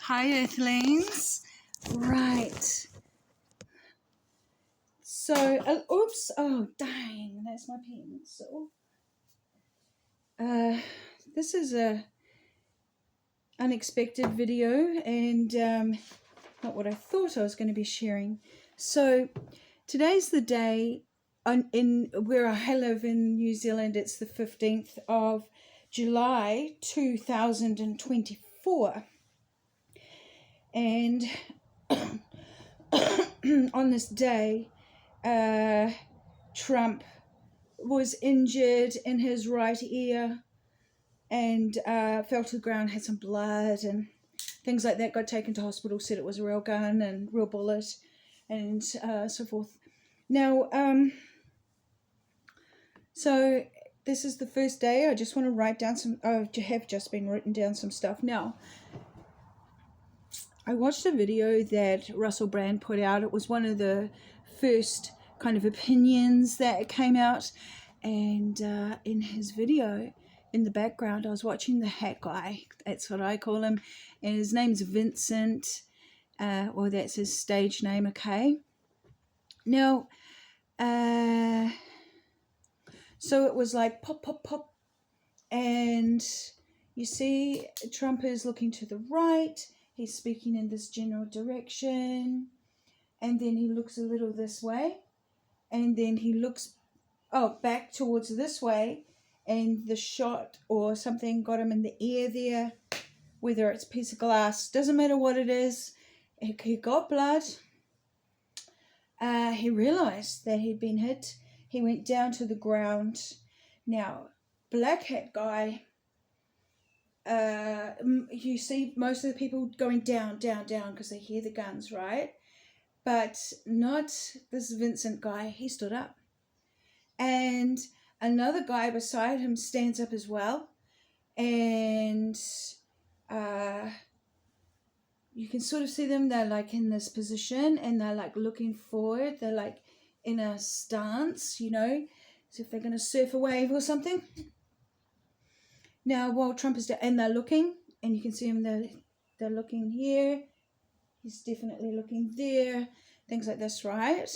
Hi, Earthlings. Right. So, oops. Oh, dang. That's my pencil. This is a unexpected video and not what I thought I was going to be sharing. So, today's the day in where I live in New Zealand. It's the 15th of July 2024. And on this day, Trump was injured in his right ear and fell to the ground, had some blood and things like that, got taken to hospital, said it was a real gun and real bullet and so forth. Now, so this is the first day. I just want to write down some, I have just been written down some stuff. Now, I watched a video that Russell Brand put out. It was one of the first kind of opinions that came out. And in his video, in the background, I was watching the hat guy. That's what I call him. And his name's Vincent. Or that's his stage name, okay? Now, so it was like pop, pop, pop. And you see Trump is looking to the right. He's speaking in this general direction. And then he looks a little this way. And then he looks back towards this way. And the shot or something got him in the ear there. Whether it's a piece of glass, doesn't matter what it is. He got blood. He realized that he'd been hit. He went down to the ground. Now, black hat guy, you see most of the people going down, down, down because they hear the guns, right? But not this Vincent guy. He stood up. And another guy beside him stands up as well. And you can sort of see them. They're like in this position and they're like looking forward. They're like in a stance, you know, as if they're going to surf a wave or something. Now, while Trump is down, and they're looking, and you can see them, they're looking here. He's definitely looking there. Things like this, right?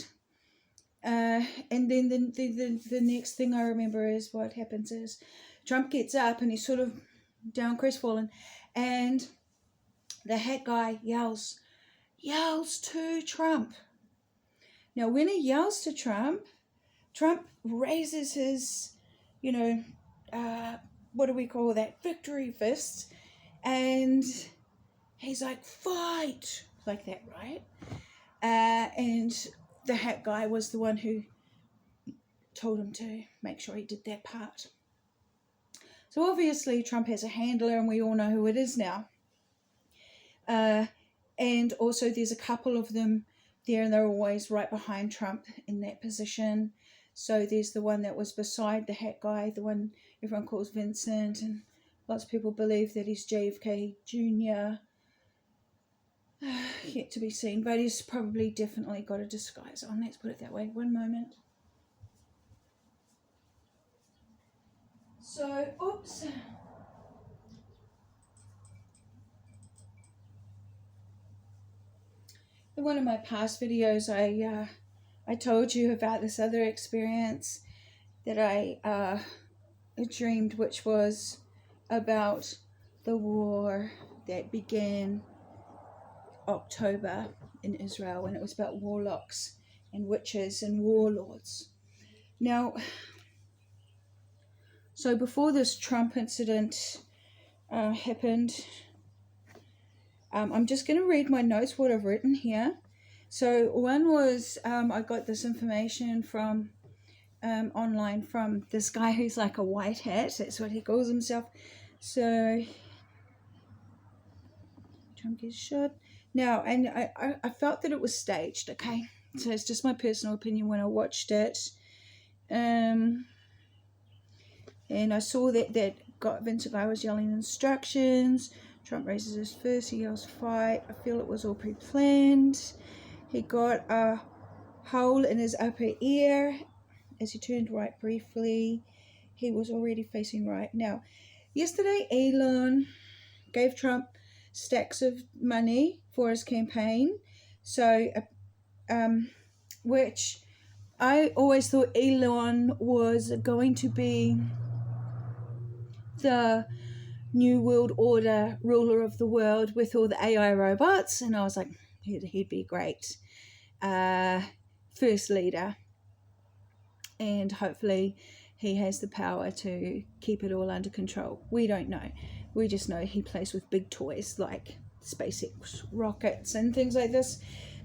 And then the next thing I remember is what happens is Trump gets up and he's sort of down crestfallen, and the hat guy yells to Trump. Now, when he yells to Trump, Trump raises his, what do we call that? Victory fist. And he's like, fight! Like that, right? And the hat guy was the one who told him to make sure he did that part. So obviously Trump has a handler and we all know who it is now. And also there's a couple of them there and they're always right behind Trump in that position. So there's the one that was beside the hat guy, the one everyone calls Vincent, and lots of people believe that he's JFK Jr. Yet to be seen, but he's probably definitely got a disguise on, let's put it that way. One moment. So, oops. In one of my past videos, I told you about this other experience that I dreamed, which was about the war that began October in Israel, and it was about warlocks and witches and warlords. Now, so before this Trump incident happened, I'm just going to read my notes, what I've written here. So one was, I got this information from online from this guy who's like a white hat. That's what he calls himself. So Trump gets shot. Now, and I felt that it was staged, okay? So it's just my personal opinion when I watched it. And I saw that Vincent guy was yelling instructions. Trump raises his fist, he yells fight. I feel it was all pre-planned. He got a hole in his upper ear as he turned right briefly. He was already facing right. Now, yesterday Elon gave Trump stacks of money for his campaign. So, which I always thought Elon was going to be the New World Order ruler of the world with all the AI robots. And I was like, he'd be great first leader. And hopefully he has the power to keep it all under control. We don't know. We just know he plays with big toys like SpaceX rockets and things like this.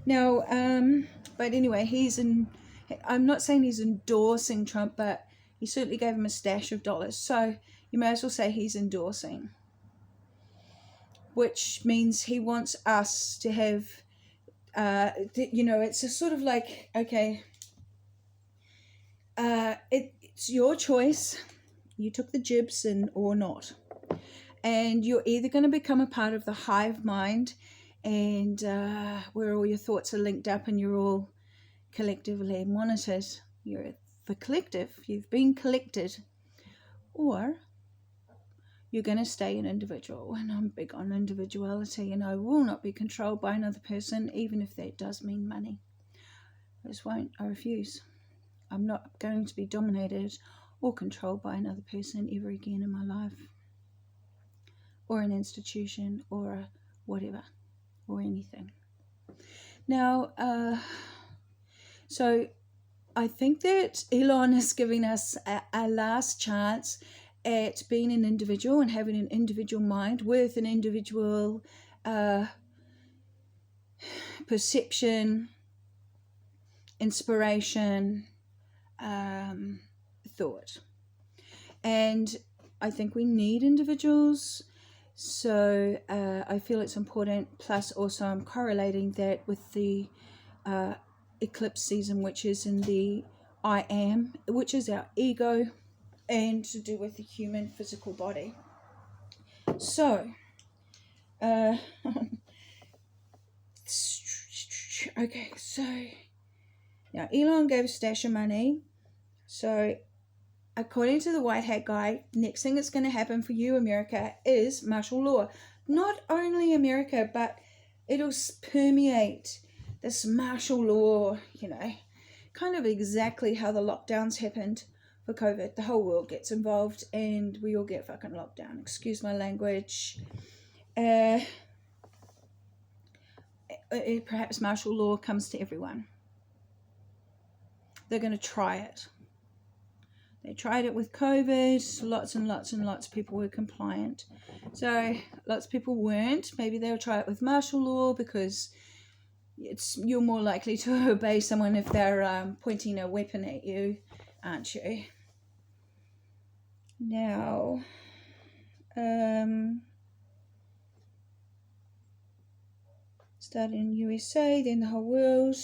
Now, but anyway, I'm not saying he's endorsing Trump, but he certainly gave him a stash of dollars. So you may as well say he's endorsing, which means he wants us to have, it's a sort of like, okay, it's your choice. You took the jibs or not. And you're either going to become a part of the hive mind and where all your thoughts are linked up and you're all collectively monitored. You're the collective. You've been collected. Or you're going to stay an individual. And I'm big on individuality, and I will not be controlled by another person, even if that does mean money. I just won't. I refuse. I'm not going to be dominated or controlled by another person ever again in my life, or an institution, or whatever, or anything. Now, so I think that Elon is giving us a last chance at being an individual and having an individual mind with an individual perception, inspiration, thought. And I think we need individuals. So I feel it's important. Plus also I'm correlating that with the eclipse season, which is in the I am, which is our ego, and to do with the human physical body. So okay, so now Elon gave a stash of money. So according to the white hat guy, next thing that's going to happen for you, America, is martial law. Not only America, but it'll permeate this martial law, kind of exactly how the lockdowns happened for COVID. The whole world gets involved and we all get fucking locked down. Excuse my language. Perhaps martial law comes to everyone. They're going to try it. They tried it with COVID. Lots and lots and lots of people were compliant. So lots of people weren't. Maybe they'll try it with martial law because you're more likely to obey someone if they're pointing a weapon at you, aren't you? Now, started in USA, then the whole world.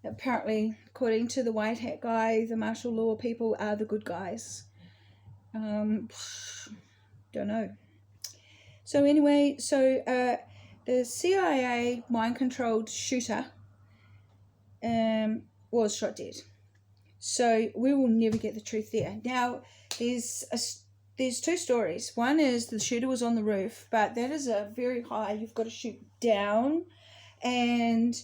Apparently, according to the white hat guy, the martial law people are the good guys. Don't know. So anyway, the CIA mind-controlled shooter was shot dead. So we will never get the truth there. Now, there's two stories. One is the shooter was on the roof, but that is a very high. You've got to shoot down, and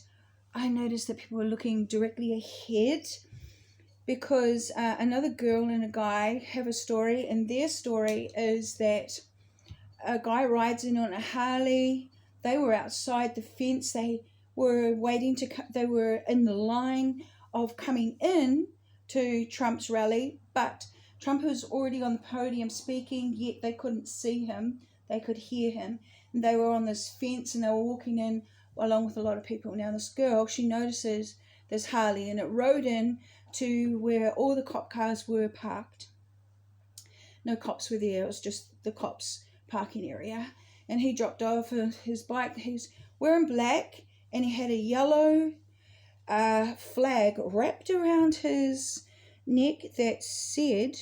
I noticed that people were looking directly ahead because another girl and a guy have a story, and their story is that a guy rides in on a Harley. They were outside the fence. They were they were in the line of coming in to Trump's rally, but Trump was already on the podium speaking, yet they couldn't see him. They could hear him. And they were on this fence and they were walking in along with a lot of people. Now this girl, she notices this Harley and it rode in to where all the cop cars were parked. No cops were there, it was just the cops' parking area. And he dropped off his bike. He's wearing black and he had a yellow flag wrapped around his neck that said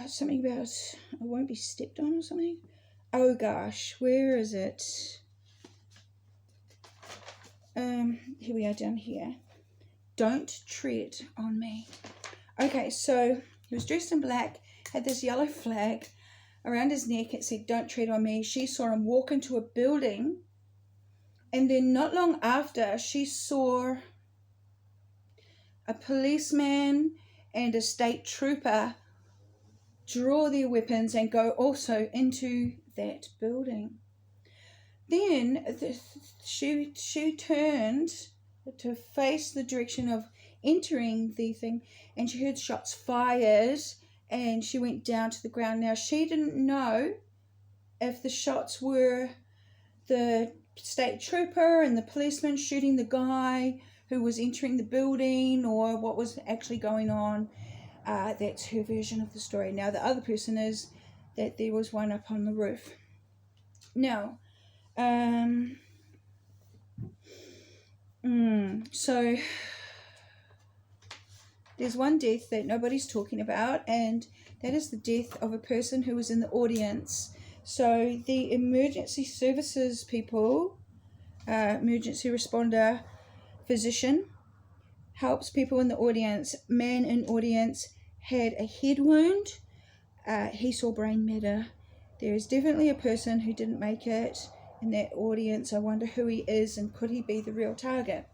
something about I won't be stepped on or something. Oh gosh, where is it? Here we are down here. Don't tread on me. Okay, so he was dressed in black, had this yellow flag around his neck. It said, "Don't tread on me." She saw him walk into a building, and then not long after, she saw a policeman and a state trooper draw their weapons and go also into that building. Then she turned to face the direction of entering the thing, and she heard shots fired, and she went down to the ground. Now, she didn't know if the shots were the state trooper and the policeman shooting the guy who was entering the building, or what was actually going on. That's her version of the story. Now, the other person is that there was one up on the roof. Now, so there's one death that nobody's talking about, and that is the death of a person who was in the audience. So the emergency services people, emergency responder, physician, helps people in the audience. Man in audience had a head wound. He saw brain matter. There is definitely a person who didn't make it in that audience. I wonder who he is, and could he be the real target?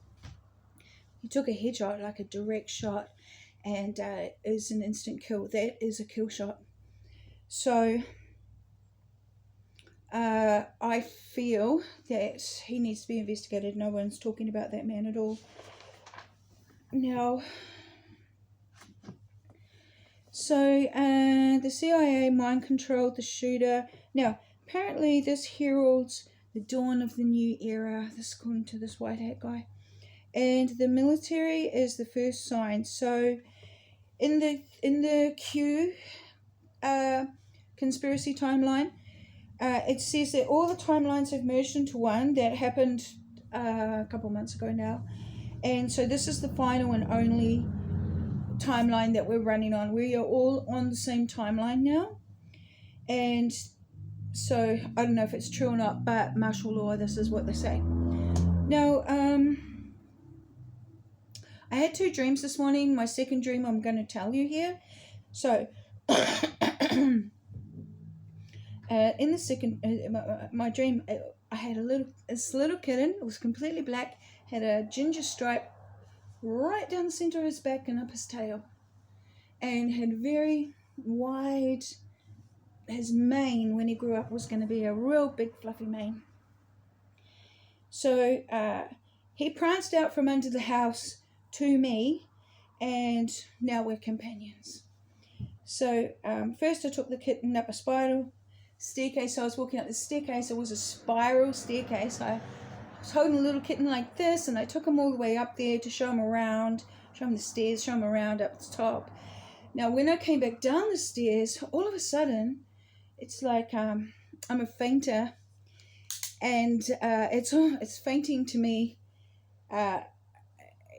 He took a headshot, like a direct shot, and is an instant kill. That is a kill shot. So I feel that he needs to be investigated. No one's talking about that man at all. Now, so the CIA mind controlled the shooter. Now, apparently this heralds the dawn of the new era. This is according to this white hat guy. And the military is the first sign. So in the Q conspiracy timeline, it says that all the timelines have merged into one. That happened a couple months ago now. And so this is the final and only timeline that we're running on. We are all on the same timeline now. And so I don't know if it's true or not, but martial law, this is what they say. Now, I had 2 dreams this morning. My second dream I'm going to tell you here. So, in the second, my dream, I had this little kitten. It was completely black, had a ginger stripe right down the center of his back and up his tail, and had very wide, his mane when he grew up was going to be a real big fluffy mane. So he pranced out from under the house to me, and now we're companions. So first I took the kitten up a spiral staircase. So I was walking up the staircase. It was a spiral staircase. I was holding a little kitten like this, and I took him all the way up there to show him around, show him the stairs, show him around up the top. Now when I came back down the stairs, all of a sudden it's like I'm a fainter, and it's fainting to me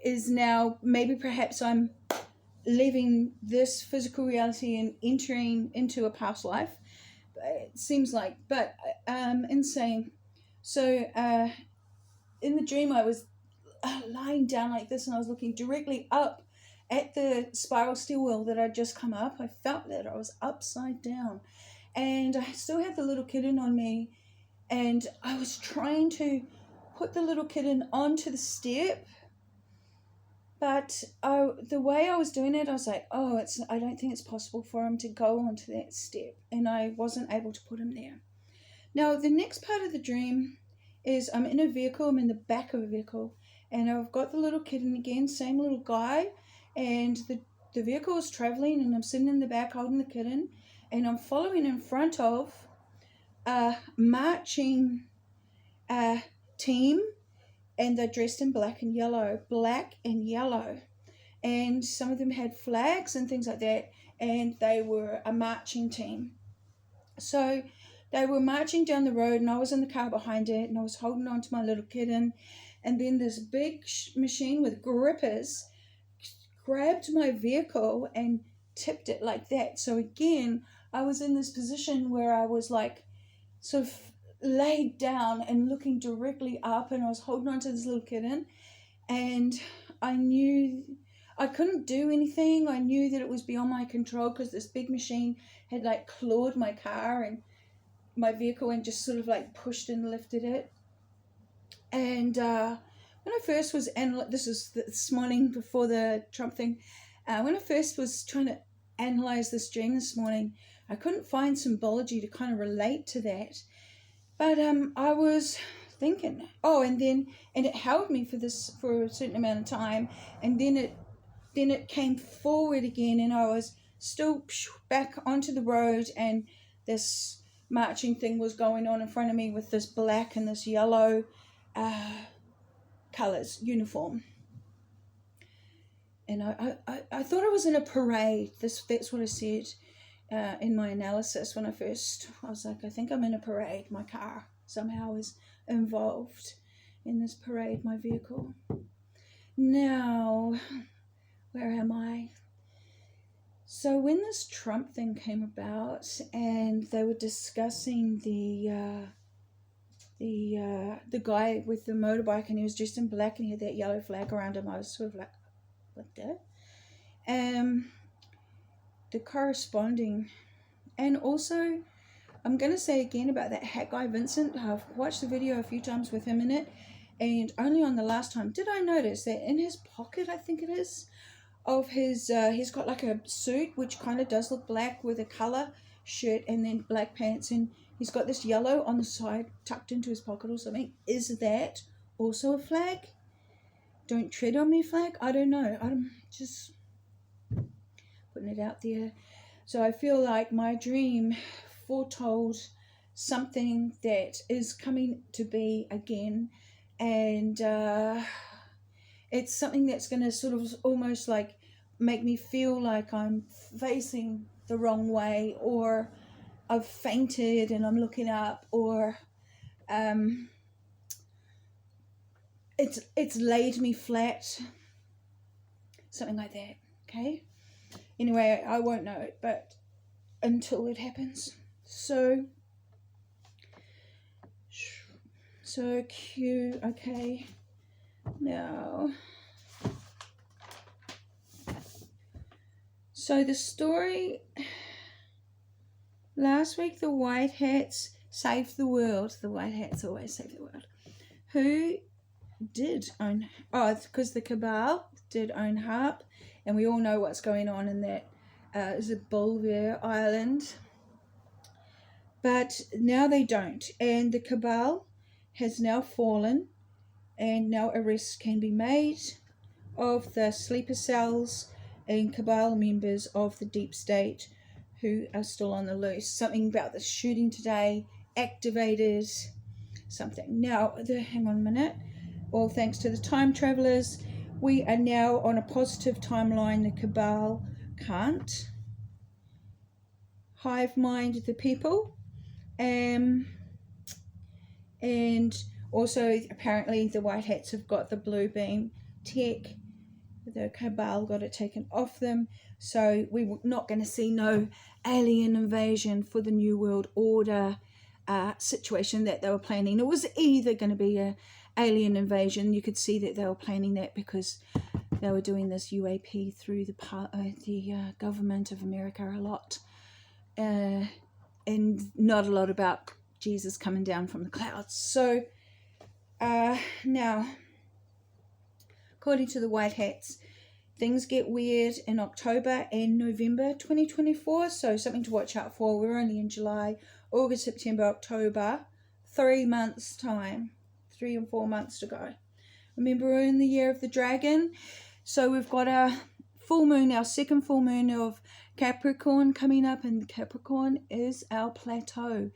is now maybe perhaps I'm leaving this physical reality and entering into a past life. It seems like, but insane. So in the dream I was lying down like this, and I was looking directly up at the spiral stairwell that I'd just come up. I felt that I was upside down, and I still had the little kitten on me, and I was trying to put the little kitten onto the step, but the way I was doing it, I was like, I don't think it's possible for him to go onto that step, and I wasn't able to put him there. Now, the next part of the dream is I'm in a vehicle, I'm in the back of a vehicle, and I've got the little kitten again, same little guy, and the vehicle is traveling, and I'm sitting in the back holding the kitten, and I'm following in front of a marching team, and they're dressed in black and yellow, and some of them had flags and things like that, and they were a marching team. So they were marching down the road, and I was in the car behind it, and I was holding on to my little kitten, and then this big machine with grippers grabbed my vehicle and tipped it like that. So again, I was in this position where I was like sort of laid down and looking directly up, and I was holding on to this little kitten, and I knew I couldn't do anything. I knew that it was beyond my control because this big machine had like clawed my car and my vehicle and just sort of like pushed and lifted it. And when I first was, this was this morning before the Trump thing, when I first was trying to analyze this dream this morning, I couldn't find symbology to kind of relate to that. But I was thinking, and it held me for a certain amount of time, and then it came forward again, and I was still back onto the road, and this marching thing was going on in front of me with this black and this yellow colors uniform. And I thought I was in a parade. That's what I said in my analysis when I was like, I think I'm in a parade. My car somehow is involved in this parade, my vehicle. Now, where am I? So when this Trump thing came about and they were discussing the guy with the motorbike, and he was dressed in black and he had that yellow flag around him, I was sort of like, what the? The corresponding, and also I'm going to say again about that hat guy Vincent. I've watched the video a few times with him in it, and only on the last time did I notice that in his pocket, I think it is, of his he's got like a suit which kind of does look black with a color shirt and then black pants, and he's got this yellow on the side tucked into his pocket or something. Is that also a flag? Don't tread on me flag? I don't know. I'm just putting it out there. So I feel like my dream foretold something that is coming to be again, and it's something that's going to sort of almost like make me feel like I'm facing the wrong way, or I've fainted and I'm looking up, or it's laid me flat, something like that. Okay, anyway, I won't know it, but until it happens. So cute. Okay, now, so the story last week, the White Hats saved the world. The White Hats always save the world. Who did own, it's because the cabal did own HAARP, and we all know what's going on in that is it Bulgaria Island, but now they don't, and the cabal has now fallen, and now arrests can be made of the sleeper cells and cabal members of the deep state who are still on the loose. Something about the shooting today activated something. Now, hang on a minute. All thanks to the time travelers, we are now on a positive timeline. The cabal can't hive mind the people, and also apparently the White Hats have got the blue beam tech. The cabal got it taken off them, so we're not going to see no alien invasion for the New World Order situation that they were planning. It was either going to be a alien invasion. You could see that they were planning that because they were doing this UAP through the government of America a lot, and not a lot about Jesus coming down from the clouds. So now, according to the White Hats, things get weird in October and November 2024, so something to watch out for. We're only in July, August, September, October, 3 months time, 3 and 4 months to go. Remember, we're in the year of the dragon, so we've got our full moon, our second full moon of Capricorn coming up, and Capricorn is our plateau.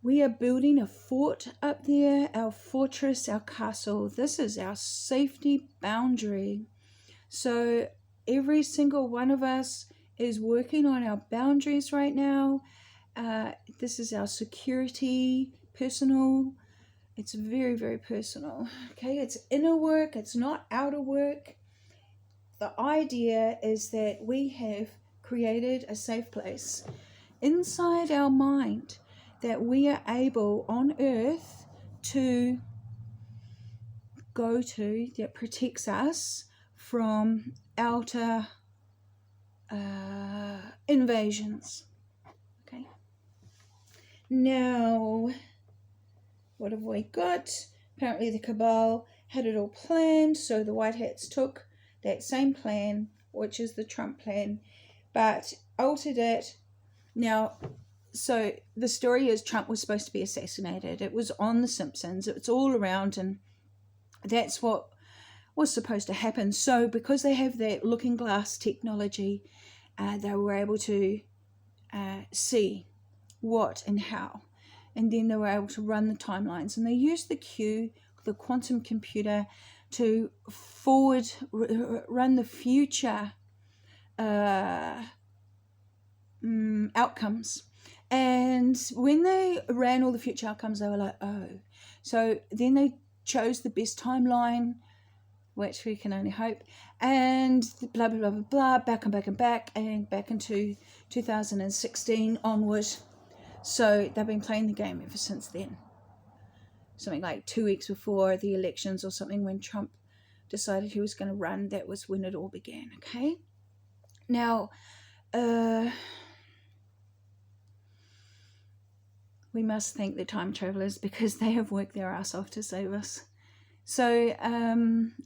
We are building a fort up there, our fortress, our castle. This is our safety boundary. So every single one of us is working on our boundaries right now. This is our security, personal. It's very, very personal. Okay, it's inner work. It's not outer work. The idea is that we have created a safe place inside our mind that we are able on earth to go to, that protects us from outer invasions. Okay. Now, what have we got? Apparently the Cabal had it all planned, so the White Hats took that same plan, which is the Trump plan, but altered it. Now, so the story is Trump was supposed to be assassinated. It was on The Simpsons. It's all around, and that's what was supposed to happen. So because they have that looking glass technology, they were able to see what and how. And then they were able to run the timelines. And they used the quantum computer, to run the future outcomes. And when they ran all the future outcomes, they were like, oh. So then they chose the best timeline, which we can only hope, and blah, blah, blah, blah, blah, back and back into 2016 onward. So they've been playing the game ever since then. Something like 2 weeks before the elections or something, when Trump decided he was going to run, that was when it all began, okay? Now, we must thank the time travelers, because they have worked their ass off to save us. So,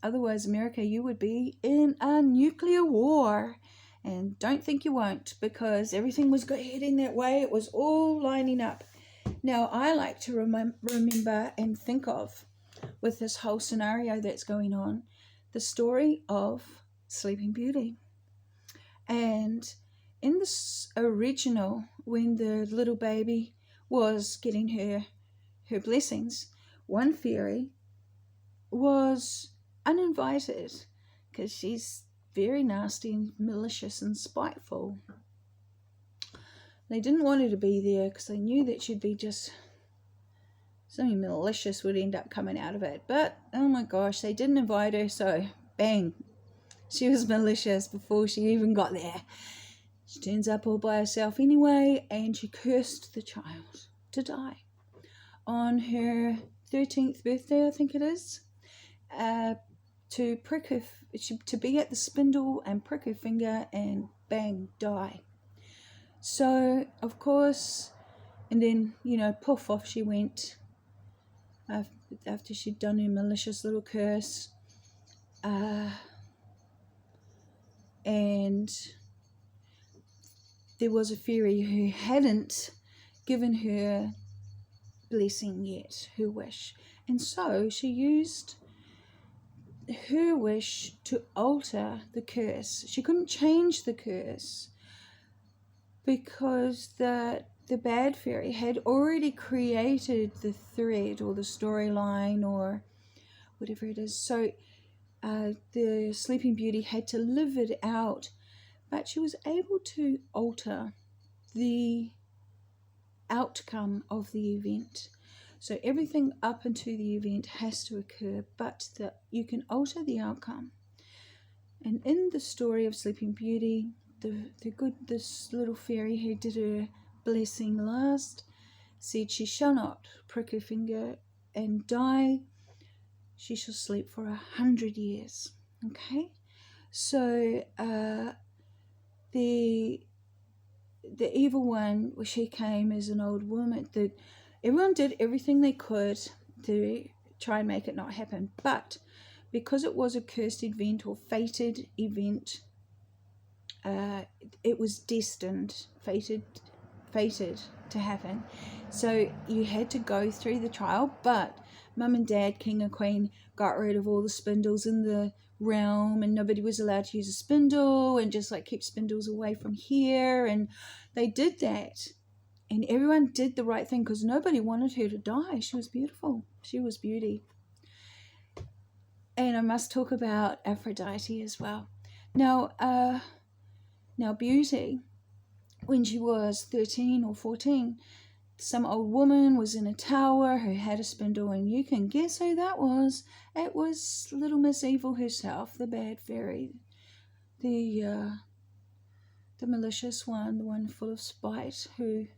otherwise, America, you would be in a nuclear war. And don't think you won't, because everything was heading that way. It was all lining up. Now, I like to remember and think of, with this whole scenario that's going on, the story of Sleeping Beauty. And in this original, when the little baby was getting her blessings, one fairy was uninvited, because she's very nasty and malicious and spiteful. They didn't want her to be there, because they knew that she'd be just something malicious would end up coming out of it. But oh my gosh, they didn't invite her, so bang, she was malicious before she even got there. She turns up all by herself anyway, and she cursed the child to die on her 13th birthday, I think it is, to prick her, to be at the spindle and prick her finger, and bang, die. So, of course, and then, poof, off she went after she'd done her malicious little curse. And there was a fairy who hadn't given her blessing yet, her wish. And so she used her wish to alter the curse. She couldn't change the curse, because the bad fairy had already created the thread or the storyline or whatever it is. So the Sleeping Beauty had to live it out, but she was able to alter the outcome of the event. So everything up into the event has to occur, but you can alter the outcome. And in the story of Sleeping Beauty, this little fairy who did her blessing last said, she shall not prick her finger and die. She shall sleep for 100 years. Okay, so the evil one, she came as an old woman. Everyone did everything they could to try and make it not happen, but because it was a cursed event or fated event, it was destined, fated to happen. So you had to go through the trial, but Mum and Dad, King and Queen, got rid of all the spindles in the realm, and nobody was allowed to use a spindle, and just keep spindles away from here. And they did that, and everyone did the right thing, because nobody wanted her to die. She was beautiful. She was beauty. And I must talk about Aphrodite as well. Now Beauty, when she was 13 or 14, some old woman was in a tower who had a spindle, and you can guess who that was. It was Little Miss Evil herself, the bad fairy, the malicious one, the one full of spite, who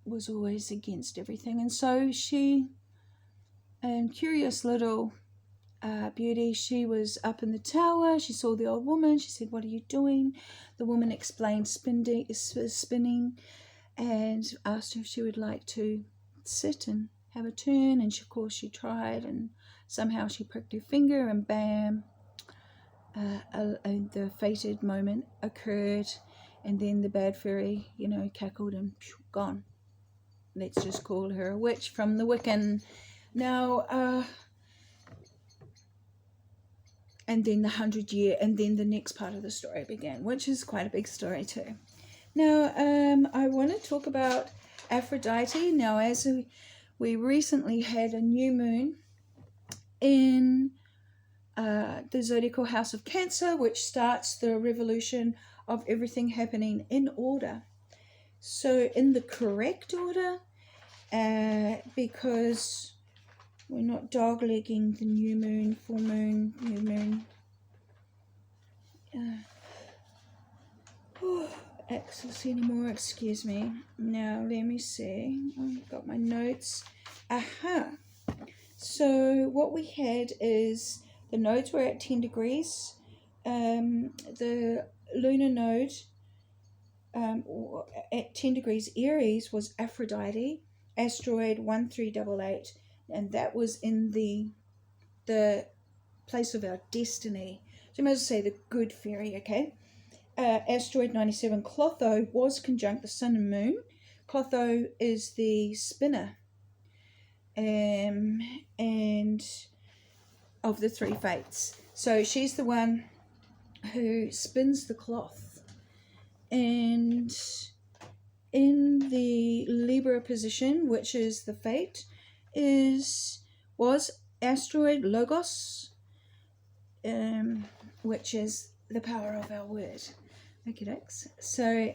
was always against everything. And so she, and curious little Beauty, she was up in the tower. She saw the old woman. She said, "What are you doing?" The woman explained spinning and asked her if she would like to sit and have a turn. And of course she tried, and somehow she pricked her finger, and bam, the fated moment occurred. And then the bad fairy, cackled and gone. Let's just call her a witch from the Wiccan. Now, and then the 100-year, and then the next part of the story began, which is quite a big story too. Now, I want to talk about Aphrodite. Now, as we recently had a new moon in the zodiacal house of Cancer, which starts the revolution of everything happening in order. So in the correct order, because we're not doglegging the new moon, full moon, new moon. Access anymore, excuse me. Now let me see. I've got my notes. Aha. So what we had is the nodes were at 10 degrees. The lunar node at 10 degrees Aries was Aphrodite, asteroid 1388, and that was in the place of our destiny. So you might as well say the good fairy, okay? Asteroid 97 Clotho was conjunct the sun and moon. Clotho is the spinner, and of the three fates. So she's the one who spins the cloth. And in the Libra position, which is the fate, was asteroid Logos, which is the power of our word. Okay, so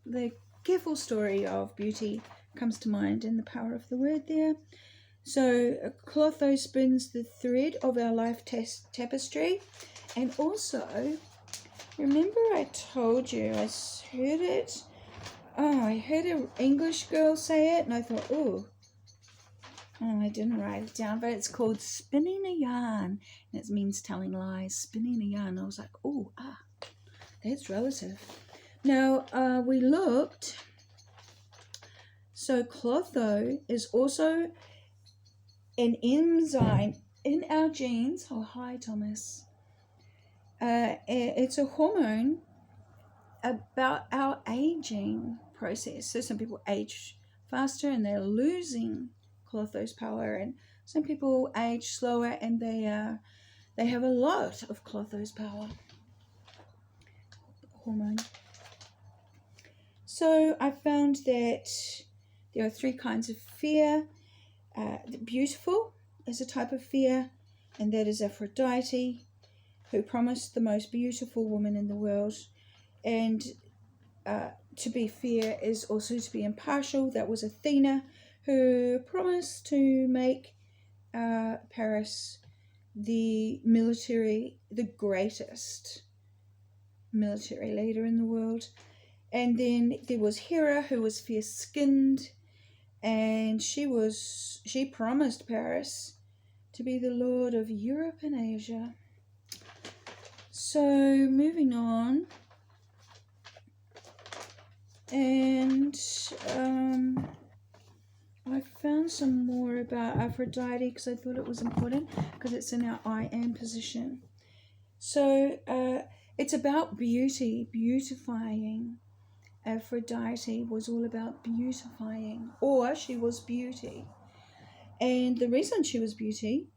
the careful story of beauty comes to mind in the power of the word there. So Clotho spins the thread of our life tapestry. And also, remember I told you, I heard it. Oh, I heard an English girl say it, and I thought, oh, I didn't write it down, but it's called spinning a yarn, and it means telling lies, spinning a yarn. I was like, that's relative. Now, we looked, so Clotho is also an enzyme in our genes. Oh, hi, Thomas. It's a hormone about our aging process. So some people age faster and they're losing Clotho's power, and some people age slower and they have a lot of Clotho's power hormone. So I found that there are three kinds of fear. Beautiful is a type of fear, and that is Aphrodite, who promised the most beautiful woman in the world. And to be fair is also to be impartial. That was Athena, who promised to make Paris the greatest military leader in the world. And then there was Hera, who was fair-skinned, and she promised Paris to be the lord of Europe and Asia. So moving on, and I found some more about Aphrodite because I thought it was important because it's in our I am position. So it's about beauty, beautifying. Aphrodite was all about beautifying, or she was beauty. And the reason she was beauty,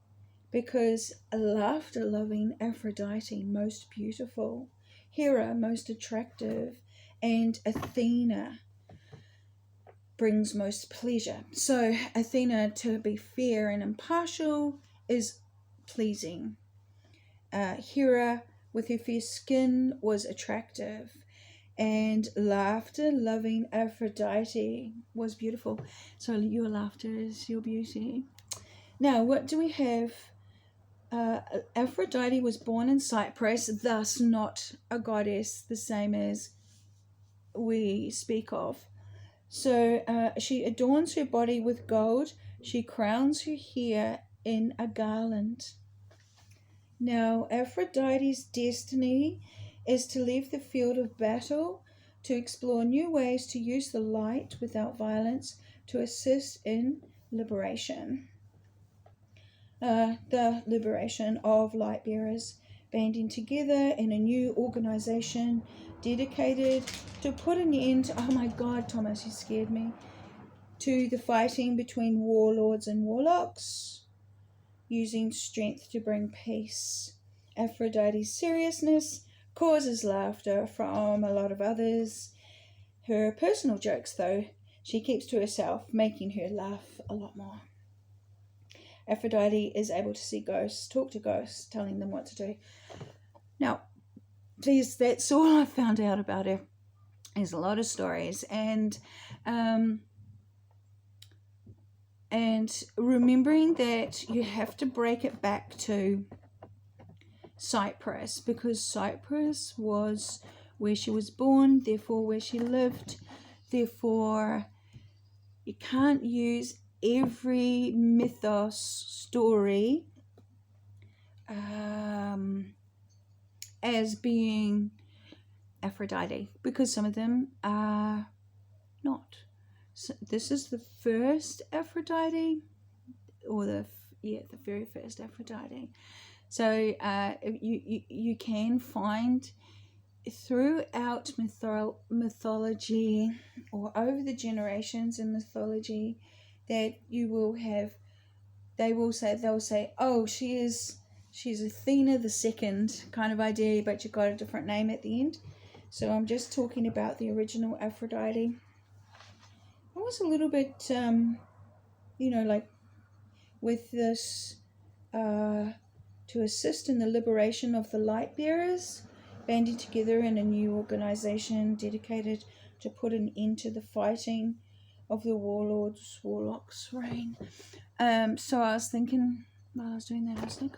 because laughter-loving Aphrodite, most beautiful, Hera, most attractive, and Athena brings most pleasure. So Athena, to be fair and impartial, is pleasing. Hera, with her fair skin, was attractive. And laughter-loving Aphrodite was beautiful. So your laughter is your beauty. Now, what do we have? Aphrodite was born in Cyprus, thus not a goddess the same as we speak of. So she adorns her body with gold. She crowns her hair in a garland. Now, Aphrodite's destiny is to leave the field of battle, to explore new ways to use the light without violence, to assist in liberation. The liberation of light bearers, banding together in a new organization dedicated to put an end, oh my god, Thomas, you scared me, to the fighting between warlords and warlocks, using strength to bring peace. Aphrodite's seriousness causes laughter from a lot of others. Her personal jokes, though, she keeps to herself, making her laugh a lot more. Aphrodite is able to see ghosts, talk to ghosts, telling them what to do. Now, please, that's all I found out about her. There's a lot of stories, and remembering that you have to break it back to Cyprus, because Cyprus was where she was born, therefore where she lived, therefore you can't use every mythos story as being Aphrodite, because some of them are not. So this is the first Aphrodite, or the very first Aphrodite. So you can find throughout mythology, or over the generations in mythology, that you will have, they'll say, oh, she's Athena the second kind of idea, but you got a different name at the end. So I'm just talking about the original Aphrodite. I was a little bit, like with this, to assist in the liberation of the light bearers, banding together in a new organization dedicated to put an end to the fighting of the warlocks' reign. So I was thinking, while I was doing that, I was like,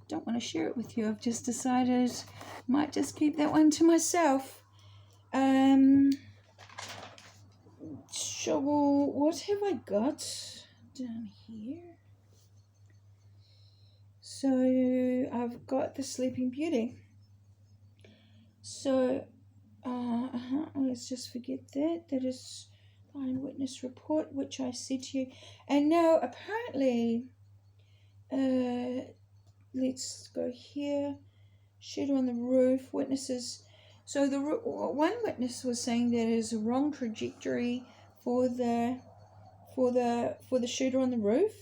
don't want to share it with you. I've just decided I might just keep that one to myself. So what have I got down here? So I've got the Sleeping Beauty. So let's just forget that. That is Eyewitness Report, which I said to you. And now apparently, let's go here. Shooter on the roof. Witnesses. So the one witness was saying that it is a wrong trajectory for the shooter on the roof,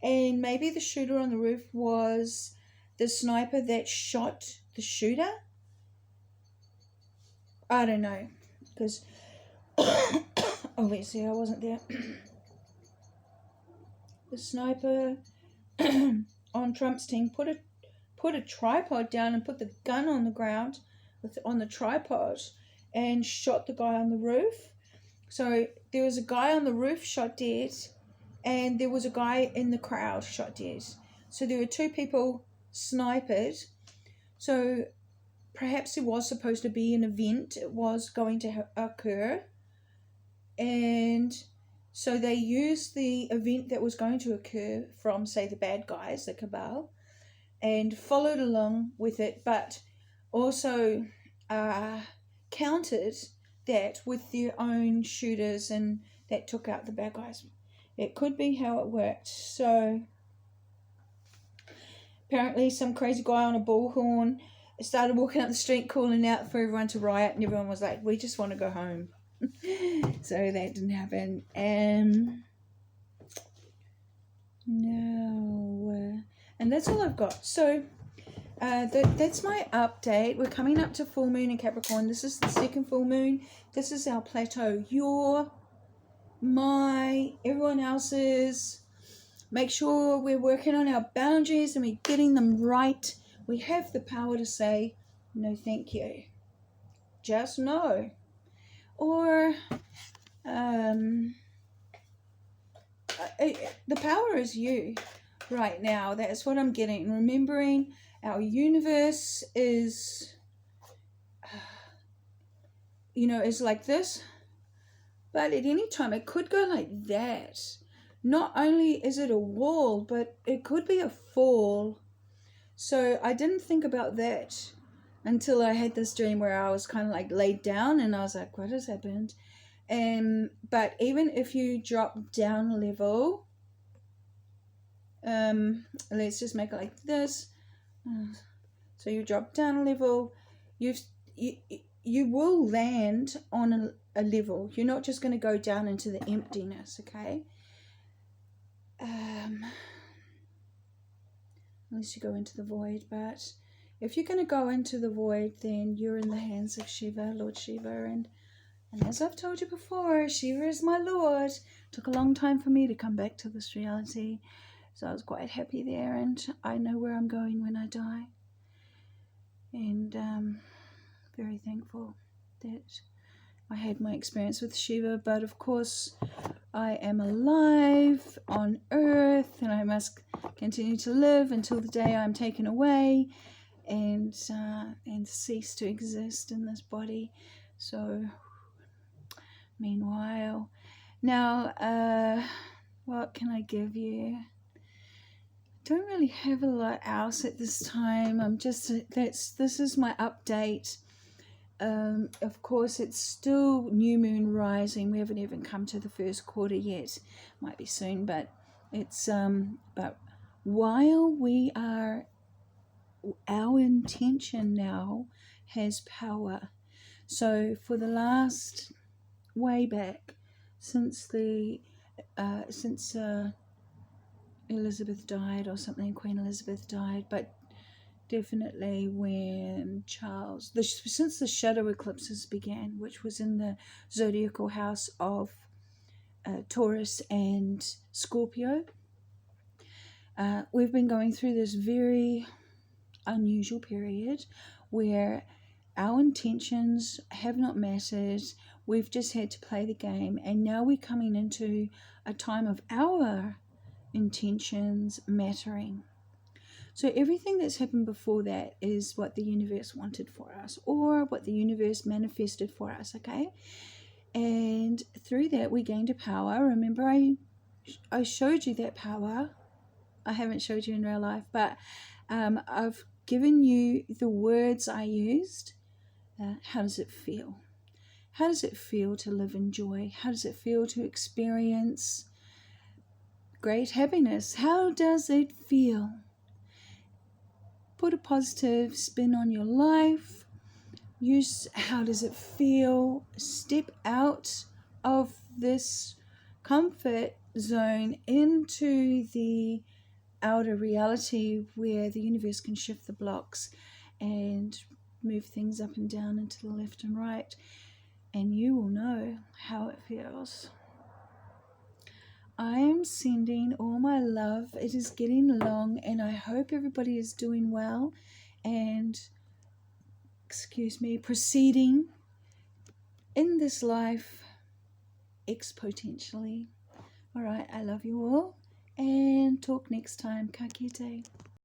and maybe the shooter on the roof was the sniper that shot the shooter. I don't know, because obviously I wasn't there. The sniper on Trump's team put a tripod down and put the gun on the ground on the tripod and shot the guy on the roof. So there was a guy on the roof shot dead, and there was a guy in the crowd shot dead. So there were two people sniped. So perhaps it was supposed to be an event. It was going to occur. And so they used the event that was going to occur from, say, the bad guys, the cabal, and followed along with it, but also countered that with their own shooters, and that took out the bad guys. It could be how it worked. So apparently some crazy guy on a bullhorn started walking up the street calling out for everyone to riot, and everyone was like, we just want to go home. So that didn't happen. No. And that's all I've got. So that's my update. We're coming up to full moon in Capricorn. This is the second full moon. This is our plateau. Everyone else's. Make sure we're working on our boundaries and we're getting them right. We have the power to say, no thank you. Just no. Or the power is you right now. That's what I'm getting. Remembering our universe is, is like this. But at any time, it could go like that. not only is it a wall, but it could be a fall. So I didn't think about that until I had this dream where I was kind of like laid down and I was like, what has happened? But even if you drop down a level, let's just make it like this. So you drop down a level, you will land on a level. You're not just going to go down into the emptiness, okay? Unless you go into the void, but if you're going to go into the void, then you're in the hands of Shiva, Lord Shiva, and as I've told you before, Shiva is my Lord. It took a long time for me to come back to this reality, so I was quite happy there, and I know where I'm going when I die, and very thankful that I had my experience with Shiva. But of course, I am alive on earth, and I must continue to live until the day I'm taken away and cease to exist in this body. So meanwhile, now what can I give you? Don't really have a lot else at this time. I'm just this is my update. Of course, it's still new moon rising. We haven't even come to the first quarter yet. Might be soon, but it's but while we are, our intention now has power. So for the last, way back, since Elizabeth died or something, Queen Elizabeth died, but definitely when since the shadow eclipses began, which was in the zodiacal house of Taurus and Scorpio, we've been going through this very unusual period where our intentions have not mattered. We've just had to play the game, and now we're coming into a time of our intentions mattering. So everything that's happened before that is what the universe wanted for us, or what the universe manifested for us, okay? And through that we gained a power. Remember, I showed you that power. I haven't showed you in real life, but I've given you the words I used. How does it feel? How does it feel to live in joy? How does it feel to experience great happiness? How does it feel? Put a positive spin on your life. Use how does it feel? Step out of this comfort zone into the outer reality where the universe can shift the blocks and move things up and down and to the left and right, and you will know how it feels. I am sending all my love. It is getting long, and I hope everybody is doing well and, proceeding in this life exponentially. All right, I love you all, and talk next time. Ka kite.